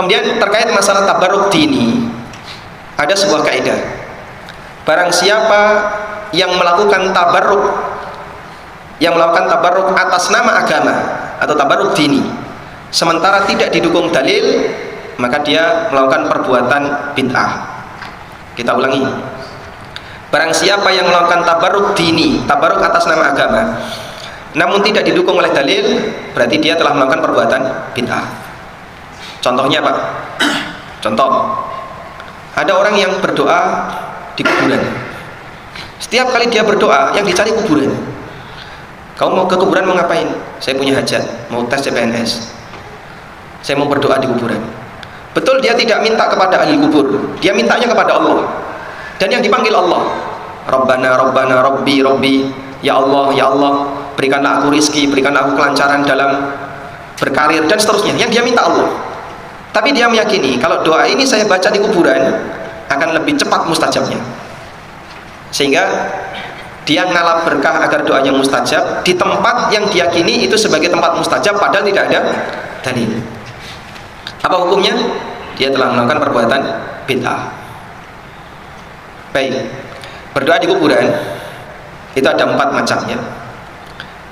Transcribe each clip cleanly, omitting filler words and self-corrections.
Kemudian terkait masalah tabarruk dini, ada sebuah kaidah. Barang siapa yang melakukan tabarruk atas nama agama atau tabarruk dini sementara tidak didukung dalil, maka dia melakukan perbuatan bid'ah. Kita ulangi. Barang siapa yang melakukan tabarruk dini, tabarruk atas nama agama, namun tidak didukung oleh dalil, berarti dia telah melakukan perbuatan bid'ah. Contohnya Pak, contoh, ada orang yang berdoa di kuburan. Setiap kali dia berdoa, yang dicari kuburan. Kamu mau ke kuburan mau ngapain? Saya punya hajat, mau tes CPNS. Saya mau berdoa di kuburan. Betul, dia tidak minta kepada ahli kubur, dia mintanya kepada Allah. Dan yang dipanggil Allah, Rabbana, Rabbana, Rabbi, Rabbi. Ya Allah, ya Allah, berikanlah aku rizki, berikanlah aku kelancaran dalam berkarir dan seterusnya. Yang dia minta Allah. Tapi dia meyakini kalau doa ini saya baca di kuburan akan lebih cepat mustajabnya. Sehingga dia ngalap berkah agar doanya mustajab di tempat yang diyakini itu sebagai tempat mustajab, padahal tidak ada dalil. Apa hukumnya? Dia telah melakukan perbuatan bid'ah. Baik, berdoa di kuburan itu ada 4 macamnya.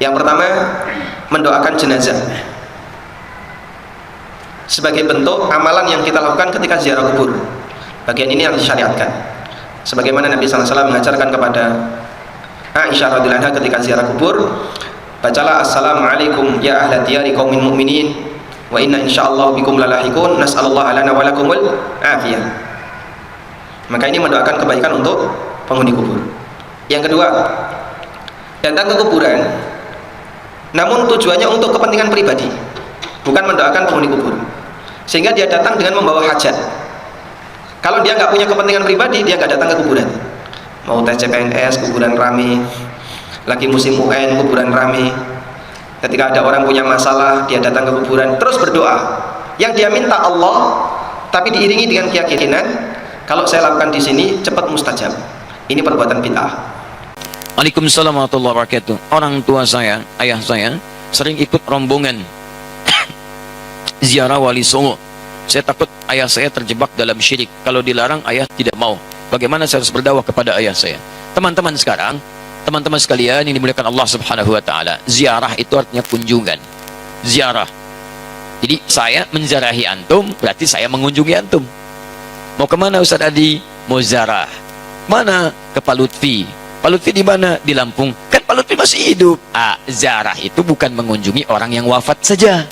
Yang pertama, mendoakan jenazah sebagai bentuk amalan yang kita lakukan ketika ziarah kubur. Bagian ini yang disyariatkan, sebagaimana Nabi SAW mengajarkan kepada Aisyah radhiyallahu anha ketika ziarah kubur, bacalah assalamualaikum ya ahla diyari qaumin mu'minin wa inna insyaallah bikum lalahikun nas'alullah lana wa lakumul afiyah. Maka ini mendoakan kebaikan untuk penghuni kubur. Yang kedua, datang ke kuburan namun tujuannya untuk kepentingan pribadi, bukan mendoakan penghuni kubur. Sehingga dia datang dengan membawa hajat. Kalau dia nggak punya kepentingan pribadi, dia nggak datang ke kuburan. Mau tes CPNS, kuburan rame. Lagi musim UN, kuburan rame. Ketika ada orang punya masalah, dia datang ke kuburan terus berdoa. Yang dia minta Allah, tapi diiringi dengan keyakinan kalau saya lakukan di sini cepat mustajab. Ini perbuatan bid'ah. Waalaikumsalam warahmatullahi wabarakatuh. Orang tua saya, ayah saya sering ikut rombongan ziarah Wali Songo. Saya takut ayah saya terjebak dalam syirik. Kalau dilarang, ayah tidak mau. Bagaimana saya harus berdakwah kepada ayah saya? Teman-teman sekarang, teman-teman sekalian yang dimuliakan Allah Subhanahu wa taala, ziarah itu artinya kunjungan. Ziarah. Jadi saya menziarahi antum, berarti saya mengunjungi antum. Mau kemana Ustaz Adi? Mau ziarah. Mana? Ke Pak Lutfi. Pak Lutfi di mana? Di Lampung. Kan Pak Lutfi masih hidup. Ziarah itu bukan mengunjungi orang yang wafat saja.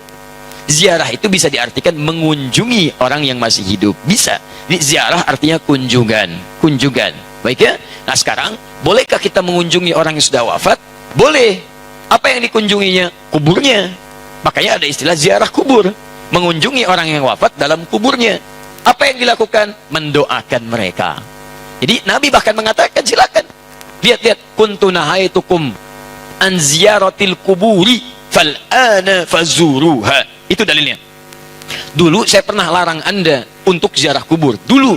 Ziarah itu bisa diartikan mengunjungi orang yang masih hidup. Bisa. Jadi ziarah artinya kunjungan. Kunjungan. Baik ya? Nah sekarang, bolehkah kita mengunjungi orang yang sudah wafat? Boleh. Apa yang dikunjunginya? Kuburnya. Makanya ada istilah ziarah kubur. Mengunjungi orang yang wafat dalam kuburnya. Apa yang dilakukan? Mendoakan mereka. Jadi Nabi bahkan mengatakan, silakan. Lihat-lihat. Kuntu nahaitukum an ziyaratil kuburi fal'ana fazuruha. Itu dalilnya. Dulu saya pernah larang Anda untuk ziarah kubur. Dulu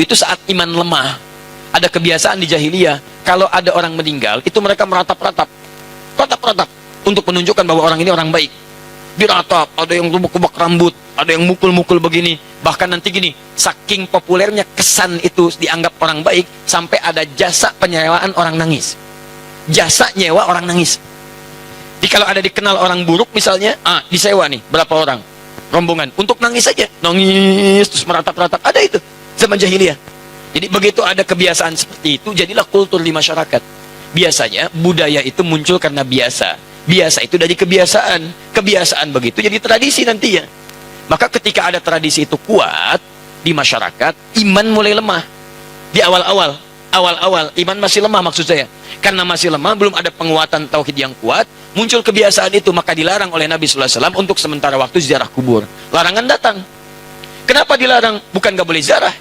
itu saat iman lemah. Ada kebiasaan di jahiliyah, kalau ada orang meninggal, itu mereka meratap-ratap. Ratap-ratap. Untuk menunjukkan bahwa orang ini orang baik. Diratap, ada yang rubuk-rubuk rambut, ada yang mukul-mukul begini. Bahkan nanti gini, saking populernya kesan itu dianggap orang baik, sampai ada jasa penyewaan orang nangis. Jasa nyewa orang nangis. Jadi kalau ada dikenal orang buruk misalnya, disewa nih, berapa orang? Rombongan, untuk nangis saja. Nangis, terus meratap-ratap. Ada itu, zaman jahiliyah. Jadi begitu ada kebiasaan seperti itu, jadilah kultur di masyarakat. Biasanya, budaya itu muncul karena biasa. Biasa itu dari kebiasaan. Kebiasaan begitu jadi tradisi nantinya. Maka ketika ada tradisi itu kuat di masyarakat, iman mulai lemah. Di awal-awal, iman masih lemah maksud saya. Karena masih lemah, belum ada penguatan tauhid yang kuat, muncul kebiasaan itu, maka dilarang oleh Nabi SAW untuk sementara waktu ziarah kubur. Larangan datang. Kenapa dilarang? Bukan gak boleh ziarah.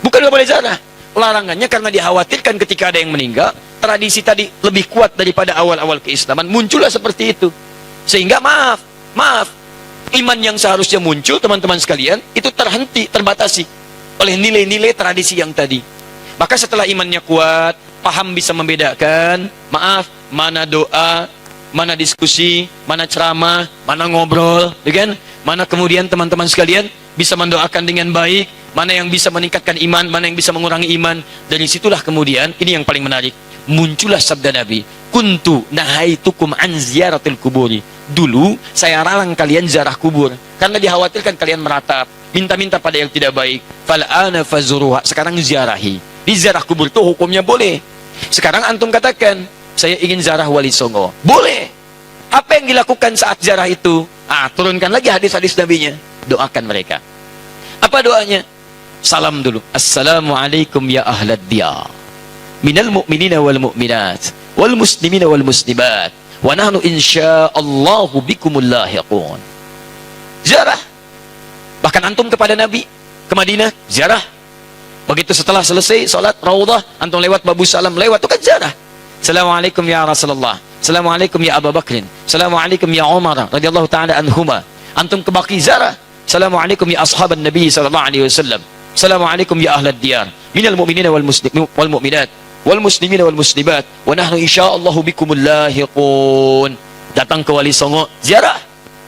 Bukan gak boleh ziarah. Larangannya karena dikhawatirkan ketika ada yang meninggal, tradisi tadi lebih kuat daripada awal-awal keislaman, muncullah seperti itu. Sehingga maaf, iman yang seharusnya muncul, teman-teman sekalian, itu terhenti, terbatasi oleh nilai-nilai tradisi yang tadi. Maka setelah imannya kuat, paham bisa membedakan, mana doa, mana diskusi, mana ceramah, mana ngobrol, kan? mana kemudian teman-teman sekalian bisa mendoakan dengan baik, mana yang bisa meningkatkan iman, mana yang bisa mengurangi iman. Dari situlah kemudian, ini yang paling menarik, muncullah sabda Nabi, kuntu nahaitukum an ziyaratil kuburi. Dulu saya larang kalian ziarah kubur karena dikhawatirkan kalian meratap, minta-minta pada yang tidak baik. Fal'ana fazuruha, sekarang ziarahi. Di ziarah kubur itu hukumnya boleh. Sekarang antum katakan, saya ingin ziarah Wali Songo. Boleh. Apa yang dilakukan saat ziarah itu? Turunkan lagi hadis-hadis Nabinya. Doakan mereka. Apa doanya? Salam dulu. Assalamualaikum ya ahlad diyar. Minal mu'minina wal mu'minat. Wal muslimina wal muslimat. Wa nahnu insya'allahu bikumul lahiqun. Ziarah. Bahkan antum kepada Nabi. Ke Madinah, ziarah. Begitu setelah selesai salat Raudhah, antum lewat Babu Salam, lewat itu kan ziarah. Assalamualaikum ya Rasulullah. Assalamualaikum ya Abu Bakrin. Assalamualaikum ya Umar radhiyallahu taala anhuma. Antum ke Baqi ziarah. Assalamualaikum ya ashaban Nabi sallallahu alaihi wasallam. Assalamualaikum ya ahlad diyar. Minal mu'minina wal muslimin wal mu'minat wal muslimina wal muslimat wa nahnu insyaallahu bikumul lahiqun. Datang ke Wali Songo, ziarah.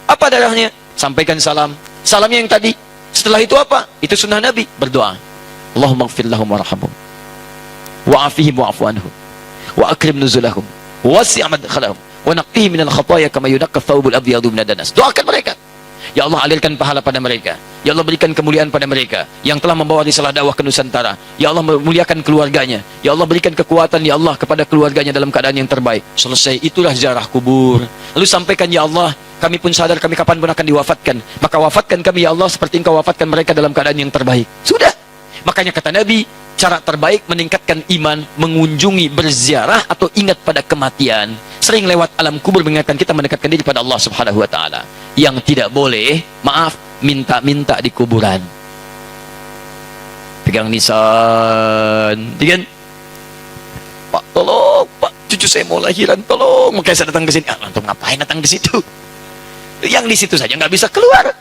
Apa darahnya? Sampaikan salam. Salamnya yang tadi. Setelah itu apa? Itu sunnah Nabi, berdoa. Allahumma ighfir lahum warhamhum wa afihim wa'fu anhum wa akrim nuzulahum wasi' madkhalahum wa naqqihim minal khataaya kama yunqqa thawbul abyadu minad danas. Doakan mereka. Ya Allah, alirkan pahala pada mereka. Ya Allah, berikan kemuliaan pada mereka yang telah membawa risalah dakwah ke Nusantara. Ya Allah, muliakan keluarganya. Ya Allah, berikan kekuatan ya Allah kepada keluarganya dalam keadaan yang terbaik. Selesai, itulah ziarah kubur. Lalu sampaikan, ya Allah, kami pun sadar kami kapan pun akan diwafatkan. Maka wafatkan kami ya Allah seperti Engkau wafatkan mereka dalam keadaan yang terbaik. Sudah. Makanya kata Nabi, cara terbaik meningkatkan iman, mengunjungi, berziarah, atau ingat pada kematian. Sering lewat alam kubur mengingatkan kita mendekatkan diri pada Allah subhanahu wa ta'ala. Yang tidak boleh, maaf, minta-minta di kuburan. Pegang nisan, kan? Pak, tolong, Pak, cucu saya mau lahiran, tolong. Makanya saya datang ke sini. Antum ngapain datang ke situ? Yang di situ saja nggak bisa keluar.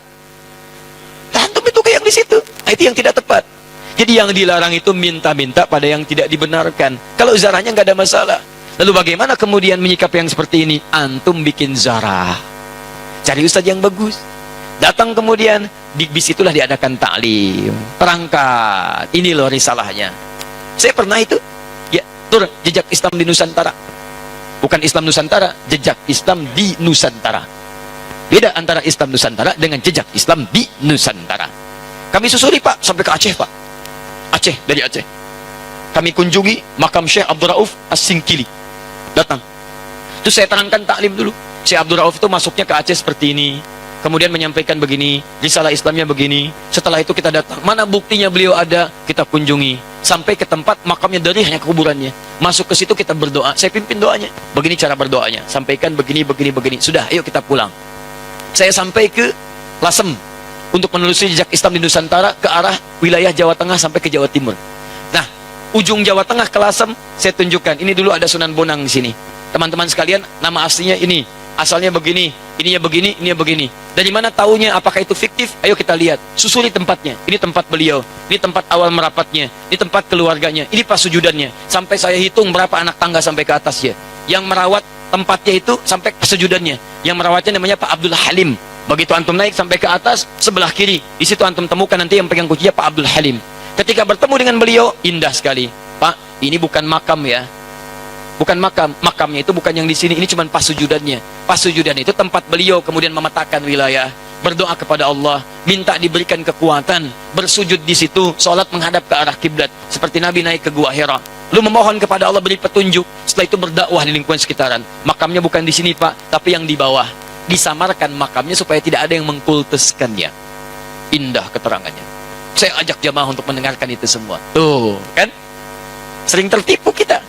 Antum itu kayak yang di situ. Itu yang tidak tepat. Jadi yang dilarang itu minta-minta pada yang tidak dibenarkan. Kalau zarahnya nggak ada masalah. Lalu bagaimana kemudian menyikapi yang seperti ini? Antum bikin zarah. Cari ustaz yang bagus. Datang kemudian, di bis itulah diadakan taklim. Terangkat. Ini loh risalahnya. Saya pernah itu. Ya, tur jejak Islam di Nusantara. Bukan Islam Nusantara, jejak Islam di Nusantara. Beda antara Islam Nusantara dengan jejak Islam di Nusantara. Kami susuri Pak, sampai ke Aceh Pak. Aceh, dari Aceh. Kami kunjungi makam Syekh Abdul Rauf As-Singkili. Datang. Terus saya terangkan taklim dulu. Syekh Abdul Rauf itu masuknya ke Aceh seperti ini. Kemudian menyampaikan begini, risalah Islamnya begini. Setelah itu kita datang. Mana buktinya beliau ada? Kita kunjungi. Sampai ke tempat makamnya, dari hanya kuburannya. Masuk ke situ kita berdoa. Saya pimpin doanya. Begini cara berdoanya. Sampaikan begini, begini, begini. Sudah, ayo kita pulang. Saya sampai ke Lasem. Untuk menelusuri jejak Islam di Nusantara ke arah wilayah Jawa Tengah sampai ke Jawa Timur. Nah, ujung Jawa Tengah ke Lasem, saya tunjukkan. Ini dulu ada Sunan Bonang di sini. Teman-teman sekalian, nama aslinya ini. Asalnya begini, ininya begini, ininya begini. Dari mana taunya? Apakah itu fiktif? Ayo kita lihat. Susuri tempatnya. Ini tempat beliau. Ini tempat awal merapatnya. Ini tempat keluarganya. Ini pas sujudannya. Sampai saya hitung berapa anak tangga sampai ke atasnya. Yang merawat tempatnya itu sampai ke sujudannya. Yang merawatnya namanya Pak Abdul Halim. Begitu antum naik sampai ke atas, sebelah kiri, di situ antum temukan nanti yang pegang kuncinya Pak Abdul Halim. Ketika bertemu dengan beliau, indah sekali. Pak, ini bukan makam ya. Bukan makam. Makamnya itu bukan yang di sini, ini cuma pas sujudannya. Pas sujudan itu tempat beliau kemudian memetakan wilayah, berdoa kepada Allah, minta diberikan kekuatan, bersujud di situ, sholat menghadap ke arah kiblat, seperti Nabi naik ke Gua Hira. Lalu memohon kepada Allah beri petunjuk. Setelah itu berdakwah di lingkungan sekitaran. Makamnya bukan di sini Pak, tapi yang di bawah. Disamarkan makamnya supaya tidak ada yang mengkultuskannya. Indah keterangannya. Saya ajak jamaah untuk mendengarkan itu semua. Tuh, kan? Sering tertipu kita.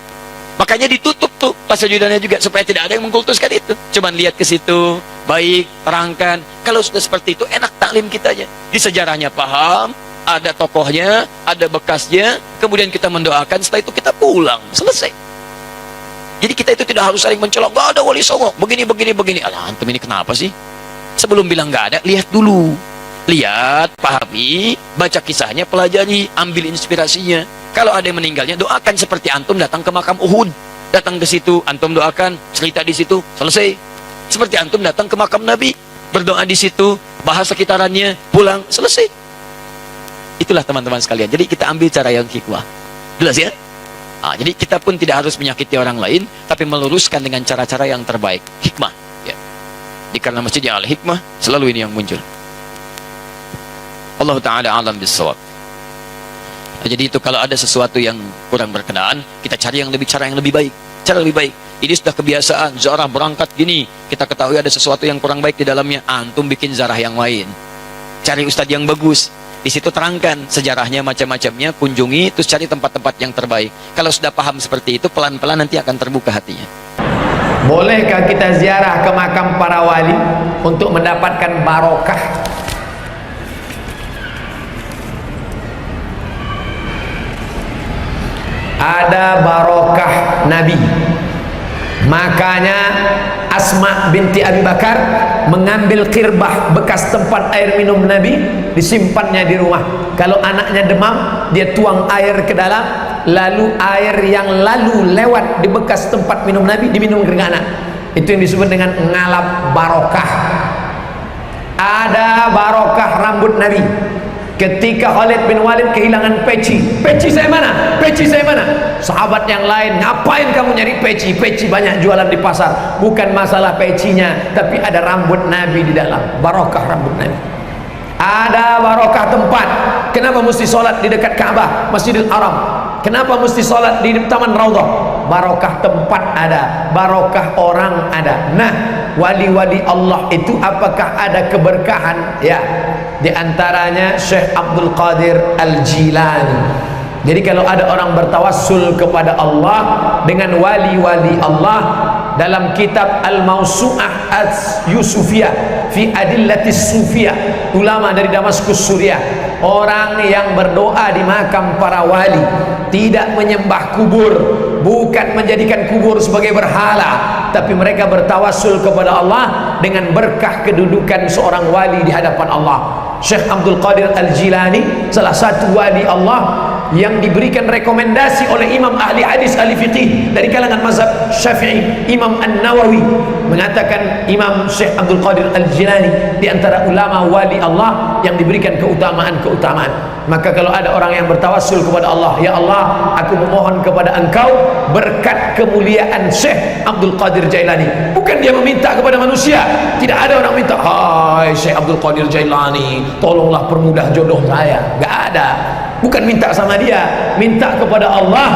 Makanya ditutup tuh pas sujudannya juga supaya tidak ada yang mengkultuskan itu. Cuman lihat ke situ, baik, terangkan. Kalau sudah seperti itu enak taklim kitanya. Di sejarahnya paham, ada tokohnya, ada bekasnya, kemudian kita mendoakan, setelah itu kita pulang. Selesai. Jadi kita itu tidak harus saling mencolok, gak ada Wali Songo, begini, begini, begini. Alah, antum ini kenapa sih? Sebelum bilang gak ada, lihat dulu. Lihat, pahami, baca kisahnya, pelajari, ambil inspirasinya. Kalau ada yang meninggalnya, doakan seperti antum datang ke makam Uhud. Datang ke situ, antum doakan, cerita di situ, selesai. Seperti antum datang ke makam Nabi. berdoa di situ, bahas sekitarannya, pulang, selesai. Itulah teman-teman sekalian. Jadi kita ambil cara yang hikmah. Jelas ya? Jadi kita pun tidak harus menyakiti orang lain, tapi meluruskan dengan cara-cara yang terbaik. Hikmah. Ya. Karena masjidnya al-hikmah, selalu ini yang muncul. Allah Ta'ala alam bisawab. Jadi itu kalau ada sesuatu yang kurang berkenaan, kita cari cara yang lebih baik. Cara lebih baik. Ini sudah kebiasaan, zarah berangkat gini. Kita ketahui ada sesuatu yang kurang baik di dalamnya. Antum bikin zarah yang lain. Cari ustadz yang bagus. Di situ terangkan sejarahnya, macam-macamnya, kunjungi, terus cari tempat-tempat yang terbaik. Kalau sudah paham seperti itu, pelan-pelan nanti akan terbuka hatinya. Bolehkah kita ziarah ke makam para wali untuk mendapatkan barokah? Ada barokah Nabi. Makanya Asma binti Abi Bakar mengambil kirbah bekas tempat air minum Nabi, disimpannya di rumah. Kalau anaknya demam, dia tuang air ke dalam, lalu air yang lalu lewat di bekas tempat minum Nabi diminum ke anak. Itu yang disebut dengan ngalap barokah. Ada barokah rambut Nabi. Ketika Khalid bin Walid kehilangan peci saya mana? Peci saya mana? Sahabat yang lain, ngapain kamu nyari peci? Peci banyak jualan di pasar. Bukan masalah pecinya, tapi ada rambut Nabi di dalam. Barokah rambut Nabi. Ada barokah tempat. Kenapa mesti sholat di dekat Ka'bah, Masjidil Haram? Kenapa mesti sholat di Taman Raudhah? Barokah tempat ada, barokah orang ada. Nah, wali-wali Allah itu apakah ada keberkahan? Ya, di antaranya Syekh Abdul Qadir Al-Jilani. Jadi kalau ada orang bertawassul kepada Allah dengan wali-wali Allah, dalam kitab Al-Mawsu'ah As-Yusufiyah fi Adillatis Sufiyah, ulama dari Damaskus Suriah, orang yang berdoa di makam para wali, tidak menyembah kubur, bukan menjadikan kubur sebagai berhala, tapi mereka bertawassul kepada Allah dengan berkah kedudukan seorang wali di hadapan Allah. Syekh Abdul Qadir Al-Jilani, salah satu wali Allah yang diberikan rekomendasi oleh imam ahli hadis ahli fiqih dari kalangan mazhab Syafi'i. Imam An-Nawawi mengatakan Imam Syekh Abdul Qadir Al-Jilani di antara ulama wali Allah yang diberikan keutamaan. Maka kalau ada orang yang bertawassul kepada Allah, ya Allah, aku memohon kepada Engkau berkat kemuliaan Syekh Abdul Qadir Jailani. Bukan dia meminta kepada manusia. Tidak ada orang minta, hai Syekh Abdul Qadir Jailani, tolonglah permudah jodoh saya. Gak ada. Bukan minta sama dia, minta kepada Allah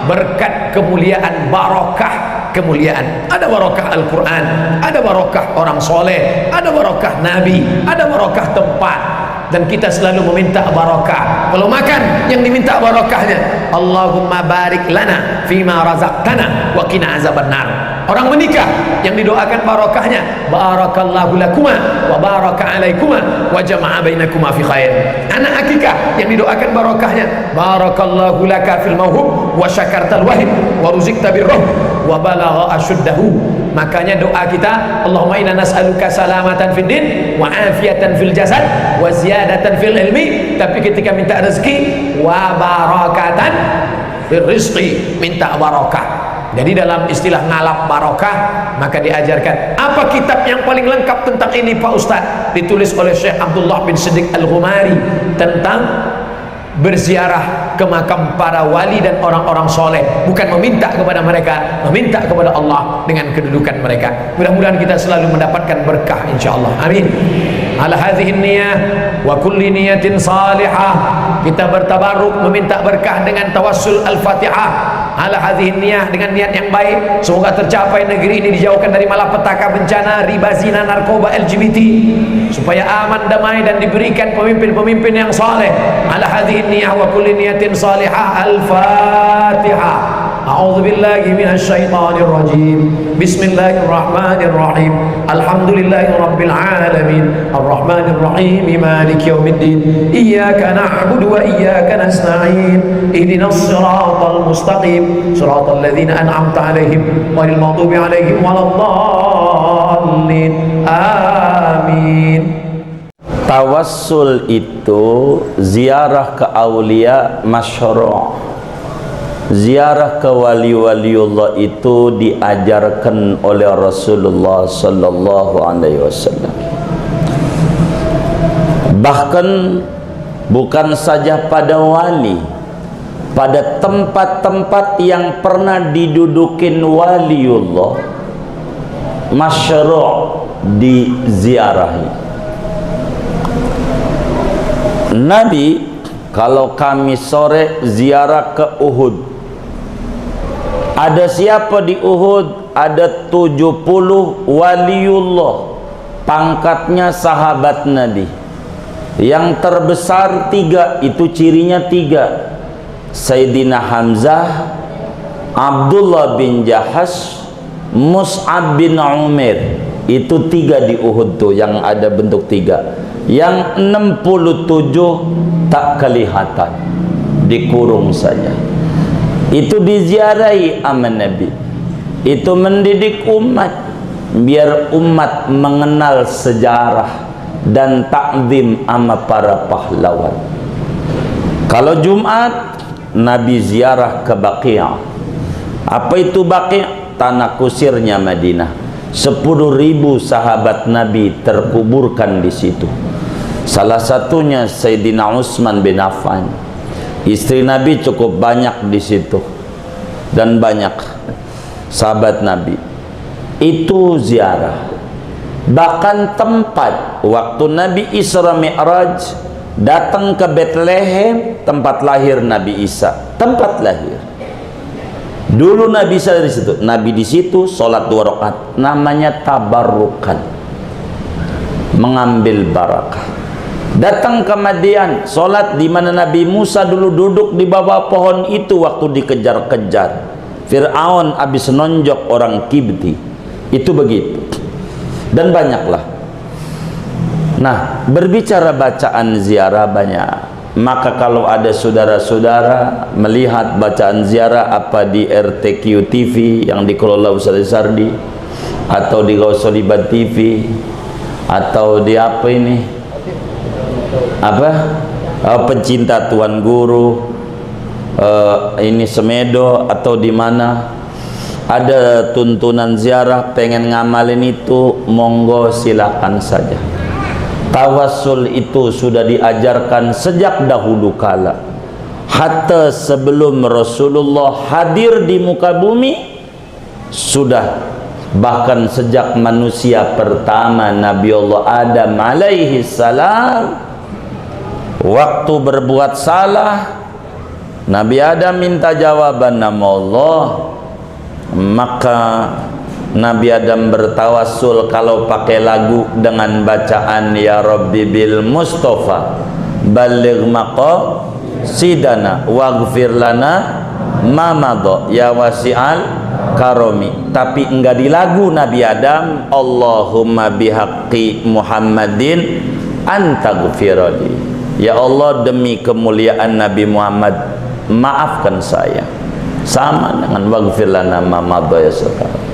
berkat kemuliaan, barokah kemuliaan. Ada barokah Al-Quran, ada barokah orang soleh, ada barokah Nabi, ada barokah tempat. Dan kita selalu meminta barokah. Kalau makan, yang diminta barokahnya, Allahumma barik lana fima razaqtana wa qina azabannar. Orang menikah, yang didoakan barokahnya, barakallahu lakuma wa baraka alaikuma wa jama'a bainakuma fi khair. Anak akikah, yang didoakan barokahnya, barakallahu laka fil mawhub wa syakartal wahib wa ruzikta birruh wa balagha asyuddahu. Makanya doa kita, Allahumma inna nas'aluka salamatan fid din wa afiatan fil jasad wa ziyadatan fil ilmi. Tapi ketika minta rezeki, wa barakatan fil rizqi, minta barakah. Jadi dalam istilah ngalap barokah, maka diajarkan. Apa kitab yang paling lengkap tentang ini Pak Ustaz? Ditulis oleh Syekh Abdullah bin Siddiq Al-Ghumari tentang berziarah ke makam para wali dan orang-orang soleh, bukan meminta kepada mereka, meminta kepada Allah dengan kedudukan mereka. Mudah-mudahan kita selalu mendapatkan berkah insyaallah. Amin. Ala hadhihi niyah wa kulli niyatin salihah, kita bertabaruk meminta berkah dengan tawassul Al-Fatihah. Ala hadhihi niyah, dengan niat yang baik, semoga tercapai negeri ini dijauhkan dari malapetaka, bencana, riba, zina, narkoba, LGBT, supaya aman, damai dan diberikan pemimpin-pemimpin yang saleh. Ala hadhihi niyah wa kulli niyatin salihah. Al-Fatihah. A'udzu billahi minasy syaithanir rajim. Bismillahirrahmanirrahim. Alhamdulillahirabbil alamin. Arrahmanir rahim. Maliki yaumiddin. Iyyaka na'budu wa iyyaka nasta'in. Ihdinas siratal mustaqim. Siratal ladzina an'amta 'alaihim ghairil maghdubi 'alaihim waladdallin. Amin. Tawassul itu ziarah ke aulia masyru'. Ziarah ke wali-waliullah itu diajarkan oleh Rasulullah sallallahu alaihi wasallam. Bahkan bukan saja pada wali, pada tempat-tempat yang pernah didudukin waliullah masyru' diziarahi. Nabi kalau kami sore ziarah ke Uhud, ada siapa di Uhud? Ada 70 waliullah, pangkatnya sahabat Nabi. Yang terbesar 3, itu cirinya 3. Sayyidina Hamzah, Abdullah bin Jahash, Mus'ab bin Umair. Itu 3 di Uhud tuh, yang ada bentuk 3. Yang 67 tak kelihatan, dikurung saja. Itu diziarahi sama Nabi. Itu mendidik umat, biar umat mengenal sejarah dan takzim sama para pahlawan. Kalau Jumat, Nabi ziarah ke Baqi'. Apa itu Baqi'? Tanah kusirnya Madinah. 10.000 sahabat Nabi terkuburkan di situ. Salah satunya Sayyidina Utsman bin Affan. Istri Nabi cukup banyak di situ, dan banyak sahabat Nabi. Itu ziarah. Bahkan tempat waktu Nabi Isra Mi'raj datang ke Bethlehem, tempat lahir Nabi Isa, tempat lahir. Dulu Nabi Isa di situ, Nabi di situ sholat 2 rakaat, namanya tabarrukan, mengambil barakah. Datang ke Madian, sholat di mana Nabi Musa dulu duduk di bawah pohon itu waktu dikejar-kejar Fir'aun habis nonjok orang Kibti. Itu begitu, dan banyaklah. Nah, berbicara bacaan ziarah banyak. Maka kalau ada saudara-saudara melihat bacaan ziarah apa di RTQ TV yang dikelola Ustaz Sardi, atau di Gausolibat TV, atau di apa ini, Pencinta Tuan Guru, ini Semedo, atau di mana ada tuntunan ziarah, pengen ngamalin itu, monggo silakan saja. Tawassul itu sudah diajarkan sejak dahulu kala, hatta sebelum Rasulullah hadir di muka bumi sudah. Bahkan sejak manusia pertama Nabi Allah Adam alaihi salam, waktu berbuat salah, Nabi Adam minta jawaban nama Allah, maka Nabi Adam bertawassul kalau pakai lagu dengan bacaan Ya Rabbi bil Mustafa baligh maqasidana waghfir lana ma madha ya wasi'al karomi. Tapi enggak di lagu Nabi Adam, Allahumma bihaqqi Muhammadin antaghfirali, ya Allah demi kemuliaan Nabi Muhammad maafkan saya. Sama dengan waghfir lana ma madha ya sekarang.